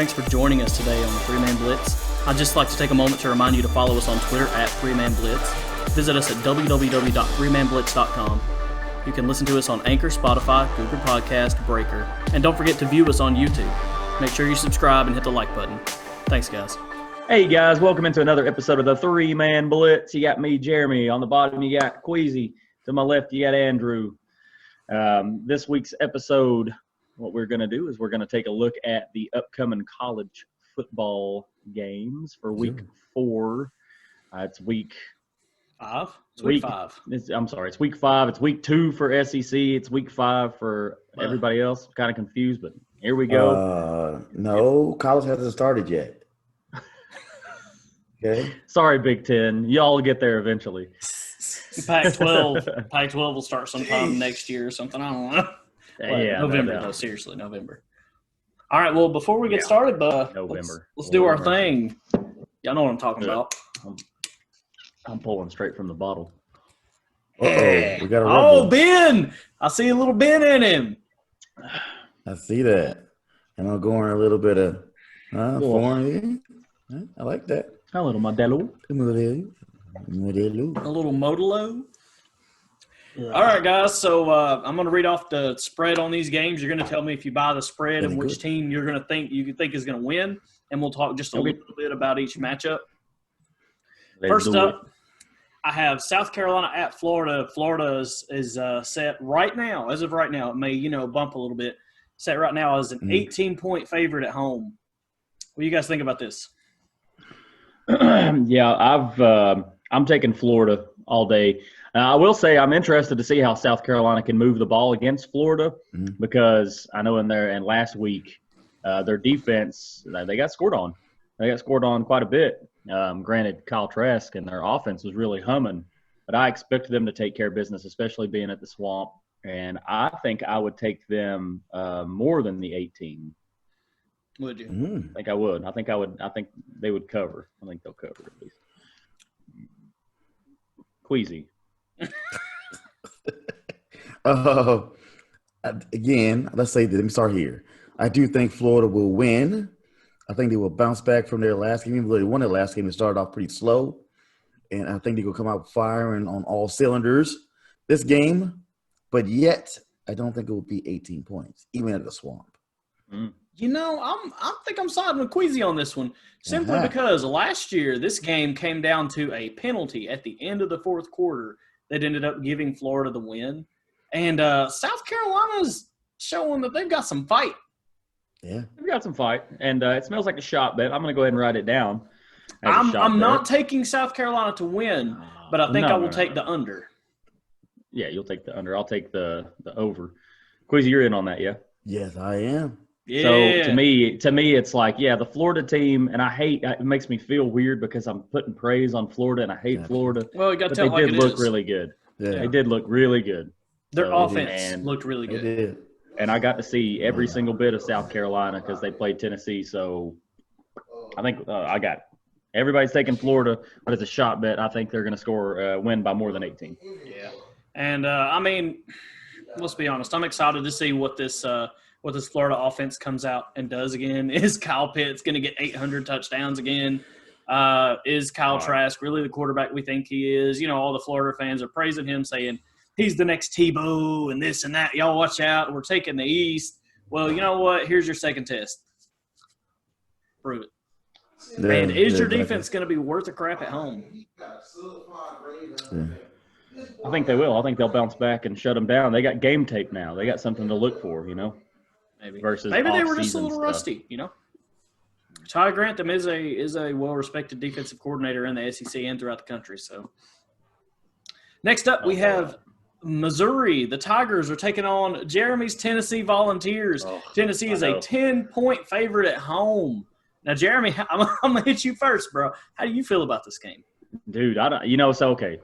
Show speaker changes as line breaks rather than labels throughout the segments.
Thanks for joining us today on the Man Blitz. I'd just like to take a moment to remind you to follow us on Twitter at Man Blitz. Visit us at www.3manblitz.com. You can listen to us on Anchor, Spotify, Google Podcast, Breaker, and don't forget to view us on YouTube. Make sure you subscribe and hit the like button. Thanks, guys.
Hey, guys. Welcome into another episode of the Man Blitz. You got me, Jeremy. On the bottom, you got Queasy. To my left, you got Andrew. This week's episode, what we're going to do is we're going to take a look at the upcoming college football games for Week 4. It's Week
5. It's Week 5.
It's Week 5. It's Week 2 for SEC. It's Week 5 for everybody else. Kind of confused, but here we go.
No, college hasn't started yet. Okay.
Sorry, Big Ten. Y'all will get there eventually.
Pac-12 will start sometime next year or something. I don't know.
Yeah,
November, though. Seriously, November. All right, well, before we get started,
November.
Let's do our thing. Y'all know what I'm talking about.
I'm pulling straight from the bottle.
Uh-oh, we got a rebel.
Ben! I see a little Ben in him.
I see that. And I'm going a little bit of foreign. I like that.
A little Modelo.
A little Modelo. All right, guys. So I'm going to read off the spread on these games. You're going to tell me if you buy the spread and which team you're going to think is going to win, and we'll talk just a little bit about each matchup. First up, I have South Carolina at Florida. Florida is set right now. As of right now, it may bump a little bit. Set right now as an 18-point favorite at home. What do you guys think about this?
Yeah, I'm taking Florida all day. I will say I'm interested to see how South Carolina can move the ball against Florida because I know in last week their defense, they got scored on. They got scored on quite a bit. Granted, Kyle Trask and their offense was really humming, but I expected them to take care of business, especially being at the Swamp. And I think I would take them more than the 18.
Would you?
I think I would. I think they would cover. I think they'll cover at least. Queasy.
Again, let me start here. I do think Florida will win. I think they will bounce back from their last game. Even though they won their last game, they started off pretty slow. And I think they will come out firing on all cylinders this game. But yet, I don't think it will be 18 points, even at the Swamp.
I think I'm siding with Queasy on this one, simply because last year this game came down to a penalty at the end of the fourth quarter that ended up giving Florida the win. And South Carolina's showing that they've got some fight.
Yeah, they've got some fight, and it smells like a shot bet. I'm going to go ahead and write it down.
I'm not taking South Carolina to win, but I think I will take the under.
Yeah, you'll take the under. I'll take the over. Queasy, you're in on that, yeah?
Yes, I am.
Yeah.
So to me, it's like, the Florida team, and it makes me feel weird because I'm putting praise on Florida, and I hate Florida.
Well, you got to tell
they did look really good. Yeah. They did look really good.
Their offense looked really good.
They did.
And I got to see every single bit of South Carolina because they played Tennessee. So I think I got it. Everybody's taking Florida, but it's a shot bet. I think they're going to win by more than 18.
Yeah. And, let's be honest. I'm excited to see what this Florida offense comes out and does again. Is Kyle Pitts going to get 800 touchdowns again? Is Kyle Trask really the quarterback we think he is? All the Florida fans are praising him, saying he's the next Tebow and this and that. Y'all watch out. We're taking the East. Well, you know what? Here's your second test. Prove it.
Yeah,
and is your defense going to be worth a crap at home?
Yeah.
I think they will. I think they'll bounce back and shut them down. They got game tape now. They got something to look for,
Maybe.
Versus
maybe they were just a little
stuff.
Rusty, Ty Grantham is a well-respected defensive coordinator in the SEC and throughout the country. So next up, we have Missouri. The Tigers are taking on Jeremy's Tennessee Volunteers. Tennessee is a 10-point favorite at home. Now, Jeremy, I'm going to hit you first, bro. How do you feel about this game?
Dude, so okay.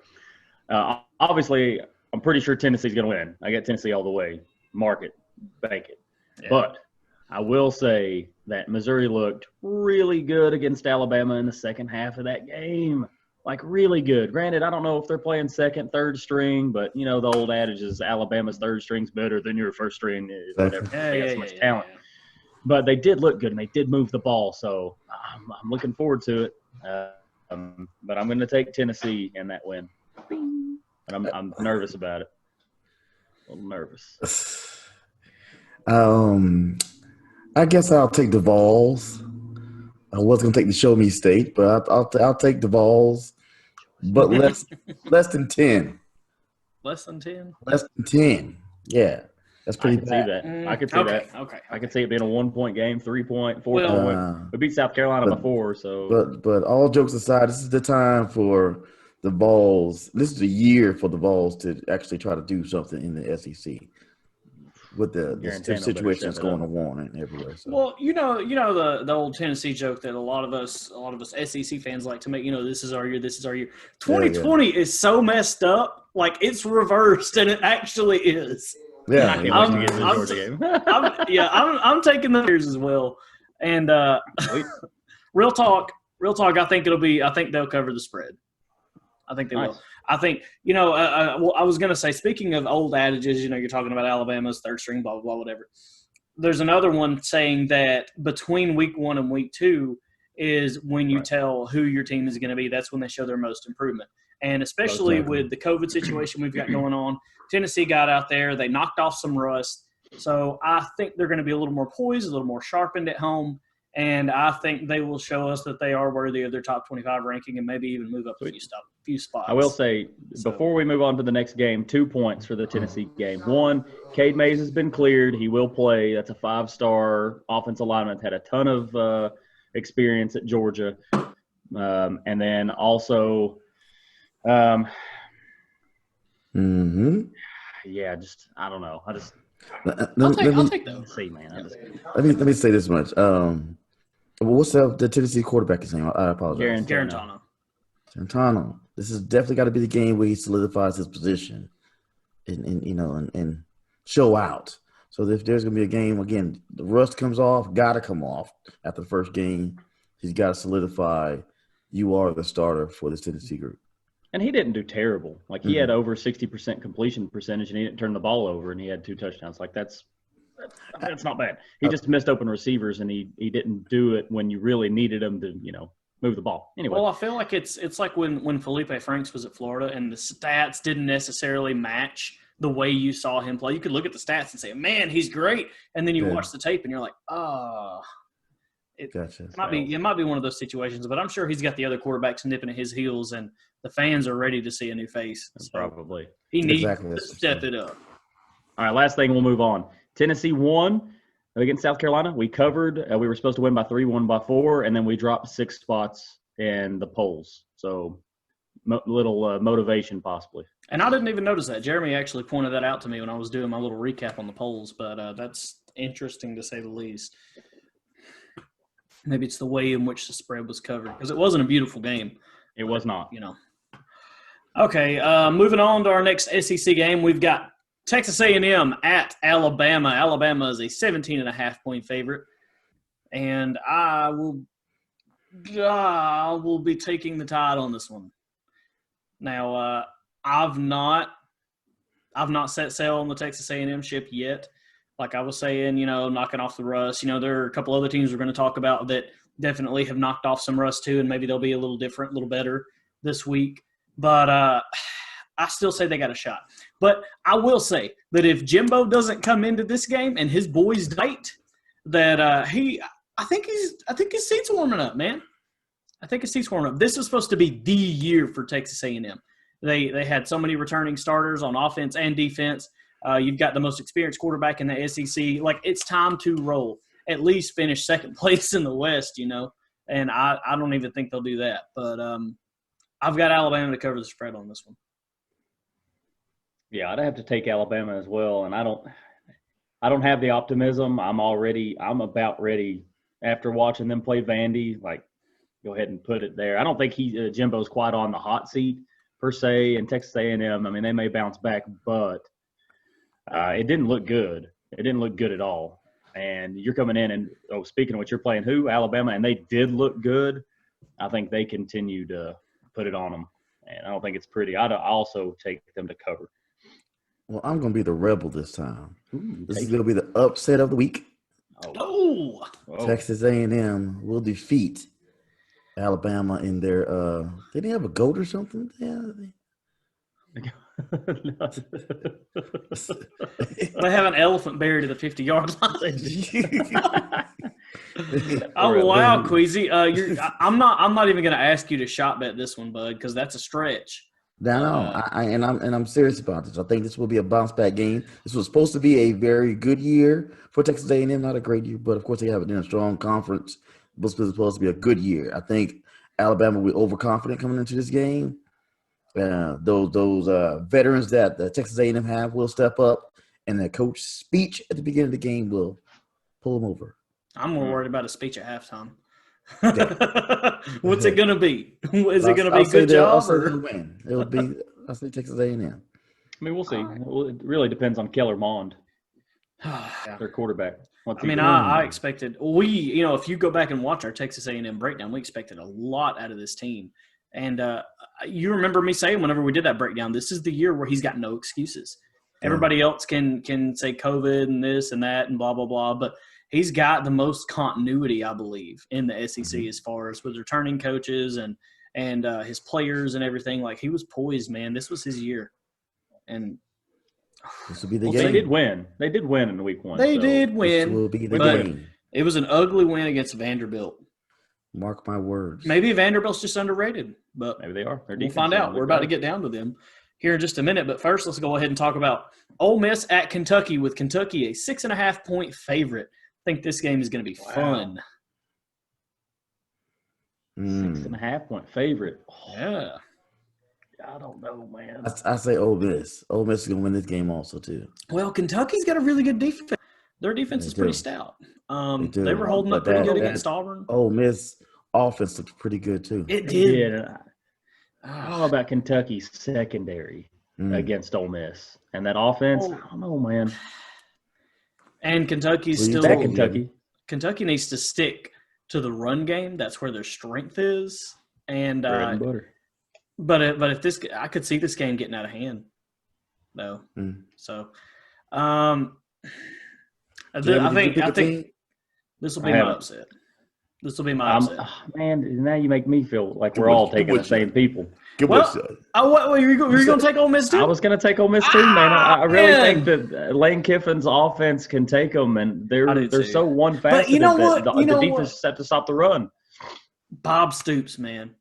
Obviously, I'm pretty sure Tennessee's going to win. I got Tennessee all the way. Mark it. Bank it. Yeah. But I will say that Missouri looked really good against Alabama in the second half of that game. Like, really good. Granted, I don't know if they're playing second, third string, but, the old adage is Alabama's third string's better than your first string. Whatever. They got so much talent. But they did look good, and they did move the ball. So I'm looking forward to it. But I'm going to take Tennessee in that win. But I'm nervous about it. A little nervous.
I guess I'll take the Vols. I was going to take the Show Me State, but I'll take the Vols. But less than 10.
Less than 10?
Less than 10. Yeah. That's pretty bad.
I could see that.
Okay.
I could see it being a 1-point game, 3-point, 4-point. We beat South Carolina before, so.
But all jokes aside, this is the time for the Vols. This is the year for the Vols to actually try to do something in the SEC with the situation that's going on and everywhere. So.
Well, you know the old Tennessee joke that a lot of us SEC fans like to make. This is our year. This is our year. 2020 is so messed up, like it's reversed, and it actually is.
Yeah,
I'm taking the Bears as well, and real talk. I think they'll cover the spread. I think they will. I think well, I was going to say, speaking of old adages, you're talking about Alabama's third string, blah blah blah, whatever. There's another one saying that between week 1 and week 2 is when you tell who your team is going to be. That's when they show their most improvement. And especially with the COVID situation we've got going on, Tennessee got out there. They knocked off some rust. So I think they're going to be a little more poised, a little more sharpened at home. And I think they will show us that they are worthy of their top 25 ranking and maybe even move up a few spots.
I will say, before we move on to the next game, 2 points for the Tennessee game. 1, Cade Mays has been cleared. He will play. That's a 5-star offensive lineman. Had a ton of experience at Georgia. And then also I don't know.
I'll take those.
See, man.
Let me say this much. What's the Tennessee quarterback's name? I apologize. Garantano. This has definitely got to be the game where he solidifies his position and show out. So if there's going to be a game, again, the rust comes off, got to come off after the first game. He's got to solidify you are the starter for this Tennessee group.
And he didn't do terrible. Like, he had over 60% completion percentage, and he didn't turn the ball over, and he had 2 touchdowns. Like, that's not bad. He just missed open receivers, and he didn't do it when you really needed him to, move the ball. Anyway.
Well, I feel like it's like when Felipe Franks was at Florida, and the stats didn't necessarily match the way you saw him play. You could look at the stats and say, man, he's great. And then you watch the tape, and you're like, oh.
Gotcha.
It might be one of those situations, but I'm sure he's got the other quarterbacks nipping at his heels, and the fans are ready to see a new face. So
probably.
He needs to step it up.
All right, last thing, we'll move on. Tennessee won against South Carolina. We covered. We were supposed to win by 3, won by 4, and then we dropped 6 spots in the polls. So little motivation possibly.
And I didn't even notice that. Jeremy actually pointed that out to me when I was doing my little recap on the polls, but that's interesting to say the least. Maybe it's the way in which the spread was covered, because it wasn't a beautiful game.
It was not.
Okay, moving on to our next SEC game. We've got Texas A&M at Alabama. Alabama is a 17.5-point favorite. And I will be taking the Tide on this one. Now, I've not set sail on the Texas A&M ship yet. Like I was saying, knocking off the rust. There are a couple other teams we're going to talk about that definitely have knocked off some rust too, and maybe they'll be a little different, a little better this week. But I still say they got a shot. But I will say that if Jimbo doesn't come into this game and his boys bite, that I think his seat's warming up, man. I think his seat's warming up. This is supposed to be the year for Texas A&M. They had so many returning starters on offense and defense. You've got the most experienced quarterback in the SEC. Like, it's time to roll. At least finish second place in the West, And I don't even think they'll do that. But I've got Alabama to cover the spread on this one.
Yeah, I'd have to take Alabama as well. And I don't have the optimism. I'm about ready after watching them play Vandy. Like, go ahead and put it there. I don't think Jimbo's quite on the hot seat per se. And Texas A&M, I mean, they may bounce back, but it didn't look good. It didn't look good at all. And you're coming in and, speaking of what, you're playing who? Alabama, and they did look good. I think they continue to put it on them. And I don't think it's pretty. I'd also take them to cover.
Well, I'm going to be the rebel this time. This is going to be the upset of the week.
Oh.
Texas A&M will defeat Alabama in their did they have a goat or something? Yeah.
They have an elephant buried at the 50-yard line. Oh wow, Queasy! I'm not even going to ask you to shot bet this one, bud, because that's a stretch.
No, I'm serious about this. I think this will be a bounce back game. This was supposed to be a very good year for Texas A&M, not a great year, but of course they have it in a strong conference. It was supposed to be a good year. I think Alabama will be overconfident coming into this game. Those veterans that the Texas A&M have will step up, and the coach's speech at the beginning of the game will pull them over.
I'm more worried about a speech at halftime. What's it going to be? Is it going to be a good job?
I'll say they'll win. I'll say Texas A&M.
I mean, we'll see. It really depends on Keller Mond, their quarterback.
I expected if you go back and watch our Texas A&M breakdown, we expected a lot out of this team. And you remember me saying whenever we did that breakdown, this is the year where he's got no excuses. Everybody else can say COVID and this and that and blah, blah, blah. But he's got the most continuity, I believe, in the SEC as far as with returning coaches and his players and everything. Like, he was poised, man. This was his year. And
this will be the game.
They did win. They did win in week 1.
They did win.
This will be the game.
It was an ugly win against Vanderbilt.
Mark my words.
Maybe Vanderbilt's just underrated, but
maybe they are.
We'll find out. We're about to get down to them here in just a minute. But first, let's go ahead and talk about Ole Miss at Kentucky, with Kentucky a 6.5-point favorite. I think this game is going to be fun.
6.5-point favorite.
Yeah.
I don't know, man.
I say Ole Miss. Ole Miss is going to win this game also, too.
Well, Kentucky's got a really good defense. Their defense is pretty stout. They were holding up pretty good against Auburn.
Ole Miss offense looked pretty good, too.
It did.
I don't know about Kentucky's secondary against Ole Miss. And that offense, I don't know, man.
And Kentucky's still – Kentucky needs to stick to the run game. That's where their strength is. And
bread and butter.
But if this – I could see this game getting out of hand, though. So, I think this will be my upset. This will be my upset.
Man, now you make me feel like we're all taking the same people.
What were you going to take Ole Miss too?
I was going to take Ole Miss too, man. I really think that Lane Kiffin's offense can take them, and they're so one-faceted
but you know what?
that the defense is set to stop the run.
Bob Stoops, man.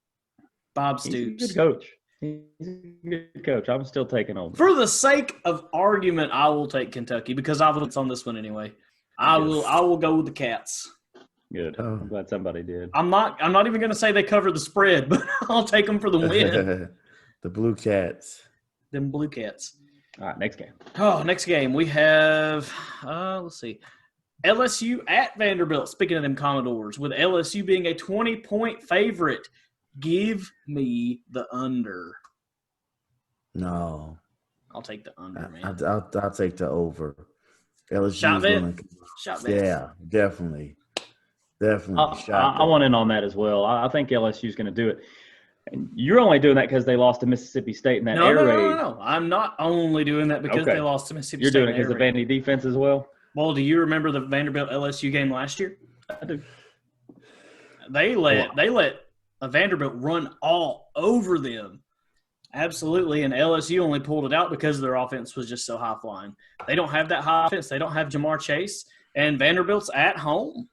Bob Stoops.
He's a good coach. He's a good coach. I'm still taking Ole Miss.
For the sake of argument, I will take Kentucky because I was on this one anyway. I will go with the Cats.
Good. I'm glad somebody did.
I'm not even going to say they covered the spread, but I'll take them for the win.
The Blue Cats.
Them Blue Cats.
All right, next game.
Oh, next game we have. Let's see. LSU at Vanderbilt. Speaking of them Commodores, with LSU being a 20-point favorite, give me the under.
No.
I'll take the under, man.
I'll take the over. LSU
Shot bet.
Yeah, definitely.
I want in on that as well. I think LSU is going to do it. And you're only doing that because they lost to Mississippi State in that air raid.
No. I'm not only doing that because they lost to Mississippi State.
You're doing it because of Vandy defense as well?
Well, do you remember the Vanderbilt LSU game last year?
I do.
They let Vanderbilt run all over them. Absolutely, and LSU only pulled it out because their offense was just so high-flying. They don't have that high offense. They don't have Jamar Chase, and Vanderbilt's at home.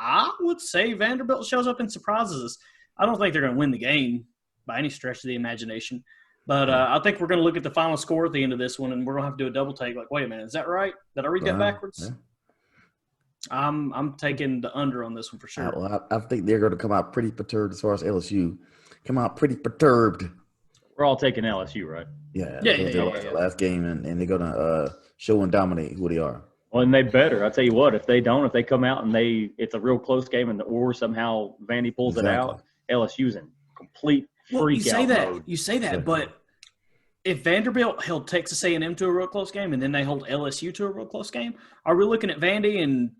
I would say Vanderbilt shows up and surprises us. I don't think they're going to win the game by any stretch of the imagination, but I think we're going to look at the final score at the end of this one, and we're going to have to do a double take. Like, wait a minute, is that right? Did I read that backwards?
Yeah.
I'm taking the under on this one for sure.
Well, I think they're going to come out pretty perturbed as far as LSU. Come out pretty perturbed.
We're all taking LSU, right?
Yeah. The last game, and they're going to show and dominate who they are.
Well, and they better. I tell you what, if they come out and it's a real close game, or somehow Vandy pulls it out, LSU's in complete freak out mode.
You say that, but if Vanderbilt held Texas A&M to a real close game, and then they hold LSU to a real close game, are we looking at Vandy and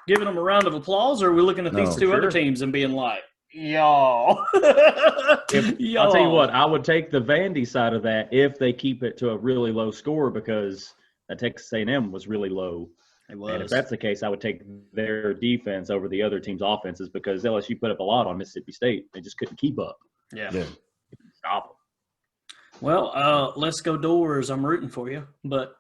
giving them a round of applause, or are we looking at these two other teams and being like, y'all?
I'll tell you what, I would take the Vandy side of that if they keep it to a really low score, because Texas A&M was really low
It was.
And if that's the case, I would take their defense over the other team's offenses because LSU put up a lot on Mississippi State. They just couldn't keep up.
Yeah.
Stop them.
Well, let's go Doors. I'm rooting for you. But,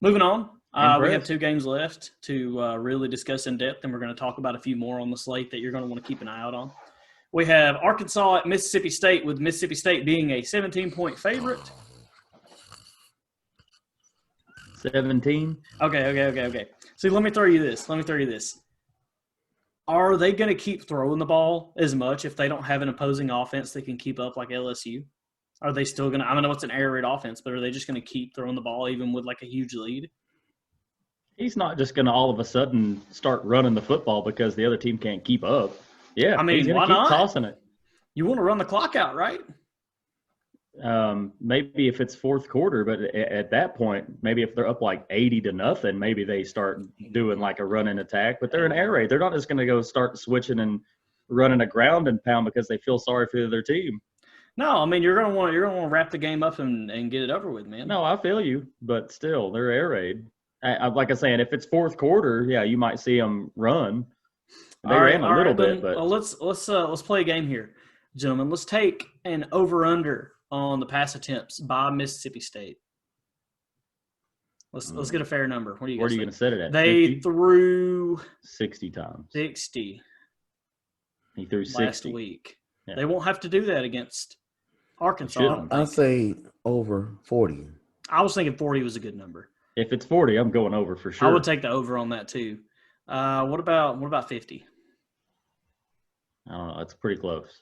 moving on. We have 2 games left to really discuss in depth, and we're going to talk about a few more on the slate that you're going to want to keep an eye out on. We have Arkansas at Mississippi State, with Mississippi State being a 17-point favorite.
17.
Okay. See, let me throw you this. Are they going to keep throwing the ball as much if they don't have an opposing offense that can keep up like LSU? Are they still going to – I don't know it's an air raid offense, but are they just going to keep throwing the ball even with like a huge lead?
He's not just going to all of a sudden start running the football because the other team can't keep up. Yeah,
I mean,
he's going to keep tossing it.
You want to run the clock out, right?
Maybe if it's fourth quarter, but at that point, maybe if they're up like 80-0, maybe they start doing like a run and attack. But they're an air raid. They're not just going to go start switching and running a ground and pound because they feel sorry for their team.
No, I mean you're gonna want to wrap the game up and get it over with, man.
No, I feel you, but still, they're air raid. Like I'm saying, if it's fourth quarter, yeah, you might see them run. They ran a little bit, but
let's play a game here, gentlemen. Let's take an over/under on the pass attempts by Mississippi State. Let's get a fair number. What are you going to set
it at?
They
50?
threw
60 times.
60.
He threw 60
last week.
Yeah.
They won't have to do that against Arkansas.
I'll say over 40.
I was thinking 40 was a good number.
If it's 40, I'm going over for sure.
I would take the over on that too. What about 50?
I don't know. That's pretty close.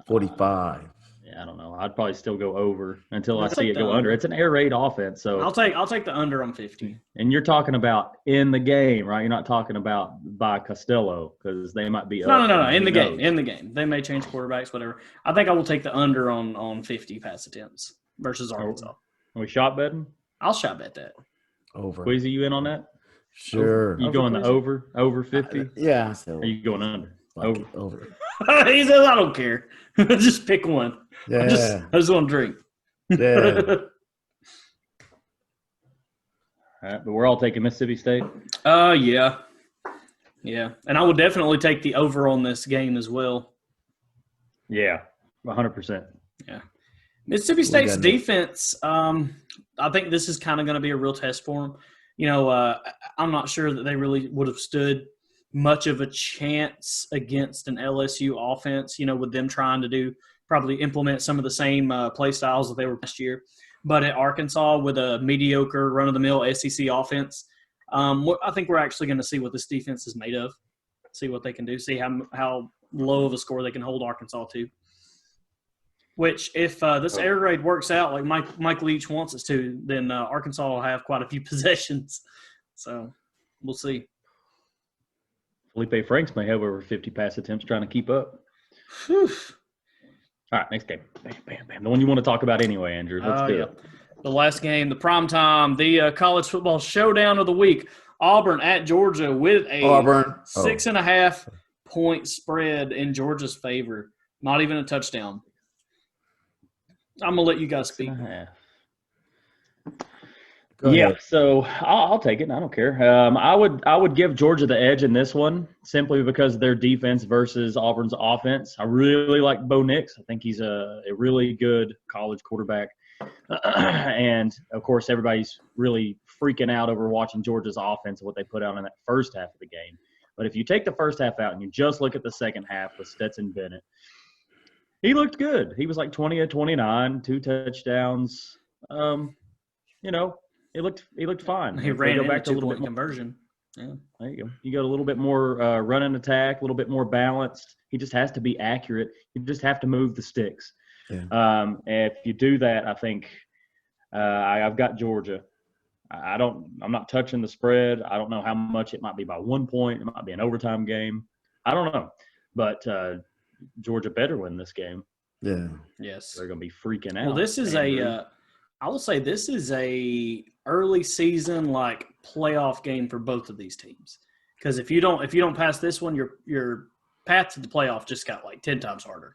45.
Yeah, I don't know. I'd probably still go over until I see it go under. It's an air raid offense, so
I'll take the under on 50.
And you're talking about in the game, right? You're not talking about by Costello because they might be.
No. In the game, they may change quarterbacks, whatever. I think I will take the under on 50 pass attempts versus Arkansas.
Are we shot betting?
I'll shot bet that.
Over.
Queasy, you in on that?
Sure.
You going the over 50?
Yeah. So
are you going under?
Over.
He says, I don't care. Just pick one.
Yeah.
I just want to drink.
Yeah.
All right, but we're all taking Mississippi State?
Yeah. Yeah. And I would definitely take the over on this game as well.
Yeah, 100%.
Yeah. Mississippi State's defense, I think this is kind of going to be a real test for them. I'm not sure that they really would have stood much of a chance against an LSU offense, with them trying to probably implement some of the same play styles that they were last year. But at Arkansas, with a mediocre run-of-the-mill SEC offense, I think we're actually going to see what this defense is made of, see what they can do, see how low of a score they can hold Arkansas to. Which, if this air raid works out like Mike Leach wants us to, then Arkansas will have quite a few possessions. So we'll see.
Felipe Franks may have over 50 pass attempts trying to keep up.
Whew.
All right, next game. Bam. The one you want to talk about anyway, Andrew. Let's do it.
The last game, the primetime, the college football showdown of the week. Auburn at Georgia with a 6.5 point spread in Georgia's favor. Not even a touchdown. I'm going to let you guys speak.
Yeah, so I'll take it. I don't care. I would give Georgia the edge in this one simply because of their defense versus Auburn's offense. I really like Bo Nix. I think he's a really good college quarterback. And, of course, everybody's really freaking out over watching Georgia's offense and what they put out in that first half of the game. But if you take the first half out and you just look at the second half with Stetson Bennett, he looked good. He was like 20 of 29, 2 touchdowns. He looked fine.
He ran back to a little bit conversion. Yeah,
there you go. You got a little bit more run and attack, a little bit more balanced. He just has to be accurate. You just have to move the sticks.
Yeah.
If you do that, I think I've got Georgia. I'm not touching the spread. I don't know how much it might be by 1 point. It might be an overtime game. I don't know, but Georgia better win this game.
Yeah.
Yes.
They're going to be freaking out.
Well, this is I will say this is a early season like playoff game for both of these teams. Because if you don't pass this one, your path to the playoff just got like 10 times harder.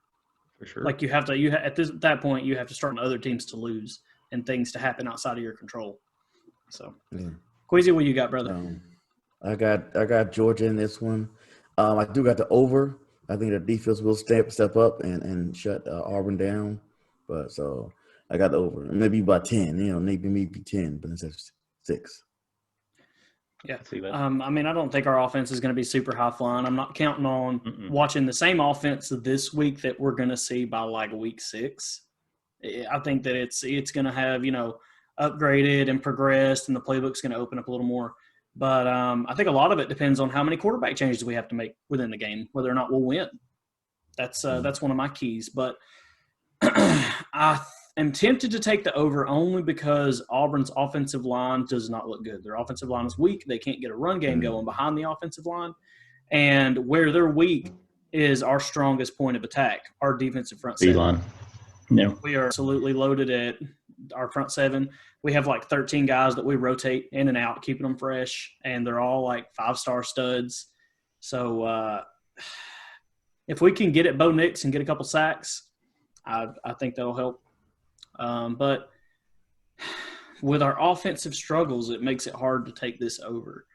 For sure.
Like at that point you have to start on other teams to lose and things to happen outside of your control. So,
Yeah.
Queasy, what you got, brother?
I got Georgia in this one. I do got the over. I think the defense will step up and shut Auburn down. But so I got the over. Maybe by 10. Maybe 10, but instead of 6.
Yeah. I mean, I don't think our offense is going to be super high flying. I'm not counting on watching the same offense this week that we're going to see by like week 6. I think that it's going to have, upgraded and progressed, and the playbook's going to open up a little more. But I think a lot of it depends on how many quarterback changes we have to make within the game, whether or not we'll win. That's one of my keys. But I am tempted to take the over only because Auburn's offensive line does not look good. Their offensive line is weak. They can't get a run game going behind the offensive line. And where they're weak is our strongest point of attack, our defensive front seven.
D-line. No.
We are absolutely loaded at our front seven. We have like 13 guys that we rotate in and out, keeping them fresh, and they're all like 5-star studs. So if we can get at Bo Nix and get a couple sacks, I think that'll help. But with our offensive struggles, it makes it hard to take this over.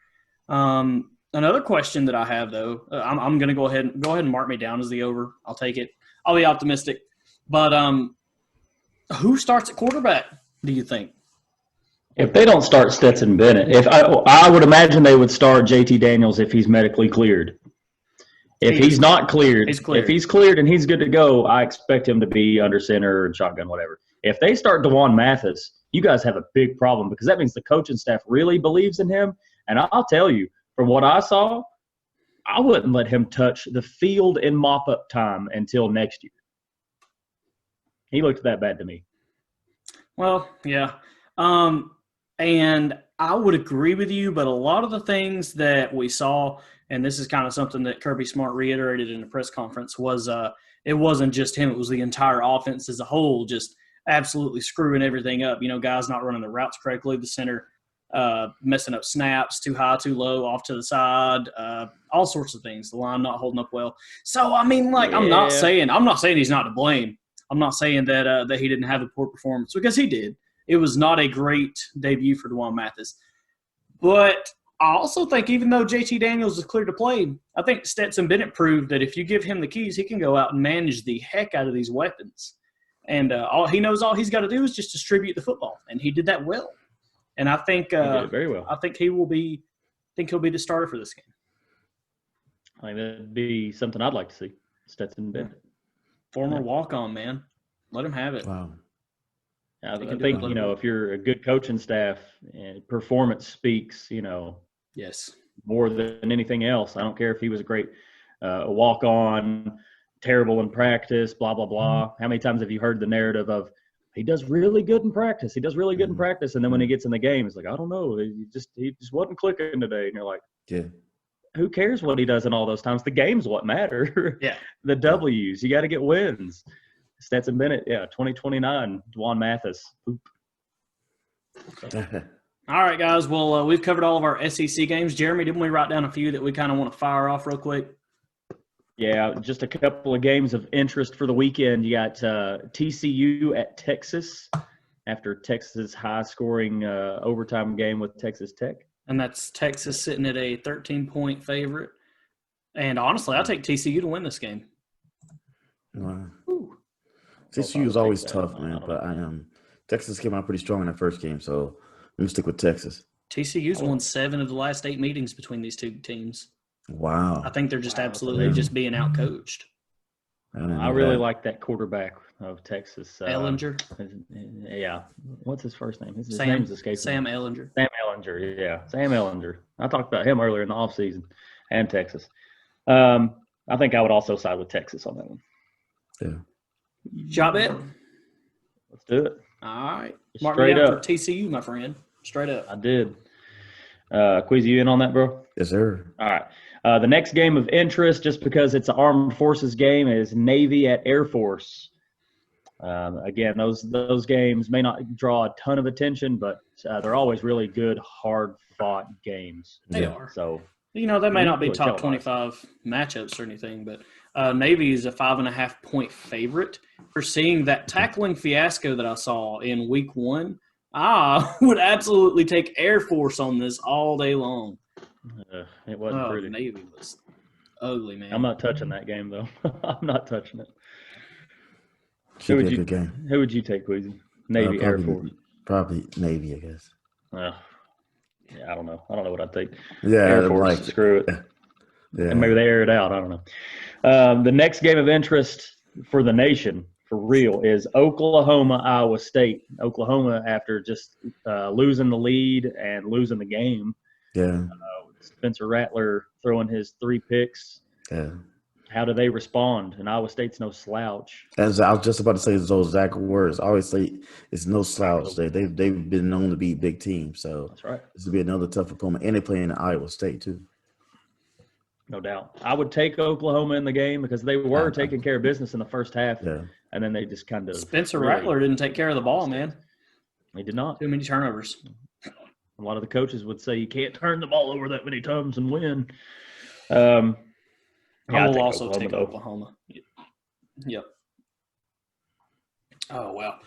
Another question that I have, though, I'm going to go ahead and mark me down as the over. I'll take it. I'll be optimistic. But who starts at quarterback, do you think?
If they don't start Stetson Bennett, if I would imagine they would start JT Daniels if he's medically cleared. If he's not cleared, if he's cleared and he's good to go, I expect him to be under center and shotgun, whatever. If they start DeJuan Mathis, you guys have a big problem because that means the coaching staff really believes in him. And I'll tell you, from what I saw, I wouldn't let him touch the field in mop-up time until next year. He looked that bad to me.
Well, yeah. And I would agree with you, but a lot of the things that we saw, and this is kind of something that Kirby Smart reiterated in the press conference, was it wasn't just him. It was the entire offense as a whole just absolutely screwing everything up. Guys not running the routes correctly, the center messing up snaps, too high, too low, off to the side, all sorts of things. The line not holding up well. So, I mean, I'm not saying he's not to blame. I'm not saying that he didn't have a poor performance because he did. It was not a great debut for DeJuan Mathis. But I also think even though JT Daniels is clear to play, I think Stetson Bennett proved that if you give him the keys, he can go out and manage the heck out of these weapons. And all he's got to do is just distribute the football, and he did that well. And I think
he did it very well.
I think he'll be the starter for this game.
I think that'd be something I'd like to see. Stetson Bennett,
former walk-on, man, let him have it.
Wow.
I think if you're a good coaching staff, performance speaks.
Yes,
more than anything else. I don't care if he was a great walk-on, terrible in practice, blah blah blah. How many times have you heard the narrative of he does really good in practice? He does really good in practice, and then when he gets in the game, it's like I don't know, he just wasn't clicking today. And you're like,
yeah.
Who cares what he does in all those times? The game's what matter.
Yeah,
the W's. You got to get wins. Stetson Bennett, 2029, DeJuan Mathis.
All right, guys. Well, we've covered all of our SEC games. Jeremy, didn't we write down a few that we kind of want to fire off real quick?
Yeah, just a couple of games of interest for the weekend. You got TCU at Texas after Texas' high-scoring overtime game with Texas Tech.
And that's Texas sitting at a 13-point favorite. And honestly, I take TCU to win this game.
Wow. TCU is always tough, man. But Texas came out pretty strong in that first game, so let me stick with Texas.
TCU's won 7 of the last 8 meetings between these two teams.
Wow.
I think they're just absolutely just being outcoached.
I really like that quarterback of Texas.
Ellinger.
Yeah. What's his first name? His
Sam,
name's escaping
Sam
me.
Ellinger.
Sam Ellinger, yeah. Sam Ellinger. I talked about him earlier in the offseason and Texas. I think I would also side with Texas on that one.
Yeah.
Shot bet?
Let's do it.
All right.
Mark me
out for TCU, my friend. Straight up.
I did. Queasy, you in on that, bro?
Yes, sir.
All right. The next game of interest, just because it's an armed forces game, is Navy at Air Force. Again, those games may not draw a ton of attention, but they're always really good, hard-fought games.
They are.
So
they may not be top 25 matchups or anything, but Navy is a 5.5-point favorite. For seeing that tackling fiasco that I saw in week 1 I would absolutely take Air Force on this all day long.
It wasn't pretty.
Navy was ugly, man.
I'm not touching that game, though. I'm not touching it.
Who
would you take, Queasy? Navy, Air Force?
Probably Navy, I guess.
Yeah, I don't know. I don't know what I'd take.
Yeah,
Air Force, screw it.
Yeah.
And maybe they air it out. I don't know. The next game of interest for the nation, for real, is Oklahoma, Iowa State. Oklahoma, after just losing the lead and losing the game.
Yeah.
Spencer Rattler throwing his 3 picks.
Yeah.
How do they respond? And Iowa State's no slouch.
As I was just about to say those exact words. I always say it's no slouch. They've been known to beat big teams. So
that's right.
This will be another tough opponent. And they're playing Iowa State, too.
No doubt. I would take Oklahoma in the game because they were taking care of business in the first half.
Yeah.
And then they just kind of –
Spencer Rattler didn't take care of the ball, man.
He did not.
Too many turnovers.
A lot of the coaches would say you can't turn the ball over that many times and win.
I will also take Oklahoma. Yep. Oh, wow.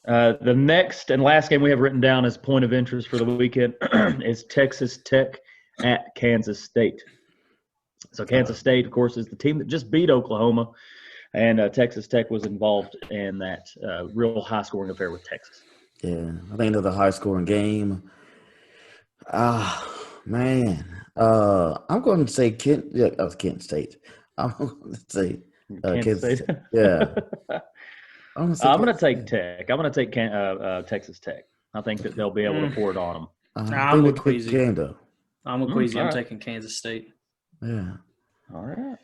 The next and last game we have written down as point of interest for the weekend is Texas Tech at Kansas State. So Kansas State, of course, is the team that just beat Oklahoma, and Texas Tech was involved in that real high-scoring affair with Texas.
Yeah, I think another high-scoring game. Man. I'm going to say Kent State. I'm going to say Kansas State. Yeah. I'm going to
take Tech. I'm going to take Texas Tech. I think that they'll be able to pour it on them.
I'm with Queasy. I'm with Queasy. I'm
right.
taking Kansas State.
Yeah.
All right.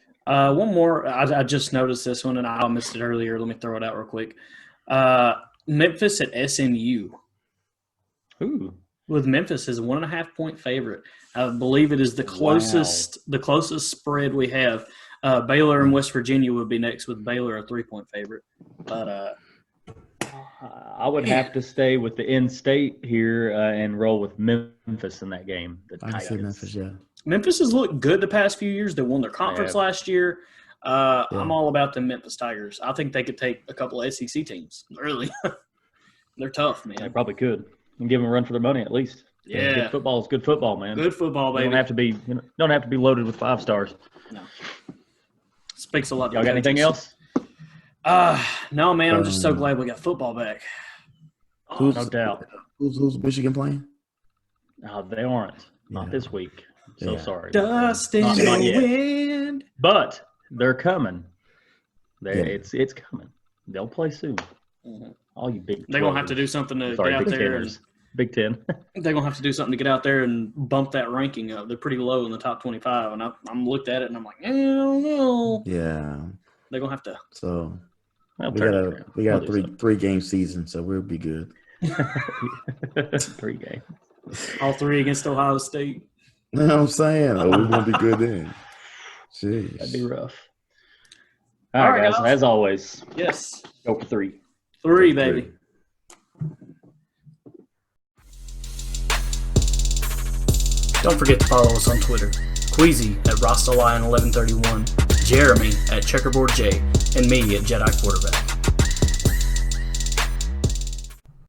One more. I just noticed this one, and I missed it earlier. Let me throw it out real quick. Memphis at SMU.
Ooh.
With Memphis as a 1.5-point favorite. I believe it is the closest spread we have. Baylor and West Virginia would be next, with Baylor a 3-point favorite. But
I would have to stay with the in-state here and roll with Memphis in that game.
I see Memphis, yeah.
Memphis has looked good the past few years. They won their conference last year. I'm all about the Memphis Tigers. I think they could take a couple of SEC teams. Really, they're tough, man.
They probably could. And give them a run for their money at least.
Yeah,
good football is good football, man.
Good football, baby.
You don't have to be loaded with 5 stars.
No, speaks a lot.
Y'all got anything else?
No, man. I'm just so glad we got football back.
No doubt.
Who's Michigan playing?
They aren't. Not this week. So sorry.
Dust in the wind.
But they're coming. It's coming. They'll play soon.
Mm-hmm.
All you big.
They're gonna have to do something to get out there.
Big Ten.
They're gonna have to do something to get out there and bump that ranking up. They're pretty low in the top 25, and I'm looked at it and I'm like, I don't know.
Yeah.
They're gonna have to.
So we got a 3-game season, so we'll be good.
3 games.
All 3 against Ohio State.
You know what I'm saying? We won't be good then. Jeez.
That'd be rough. All right, guys. As always.
Yes.
Go for 3.
3, baby. Don't forget to follow us on Twitter. Queasy at RastaLion1131, Jeremy at Checkerboard J, and me at Jedi Quarterback.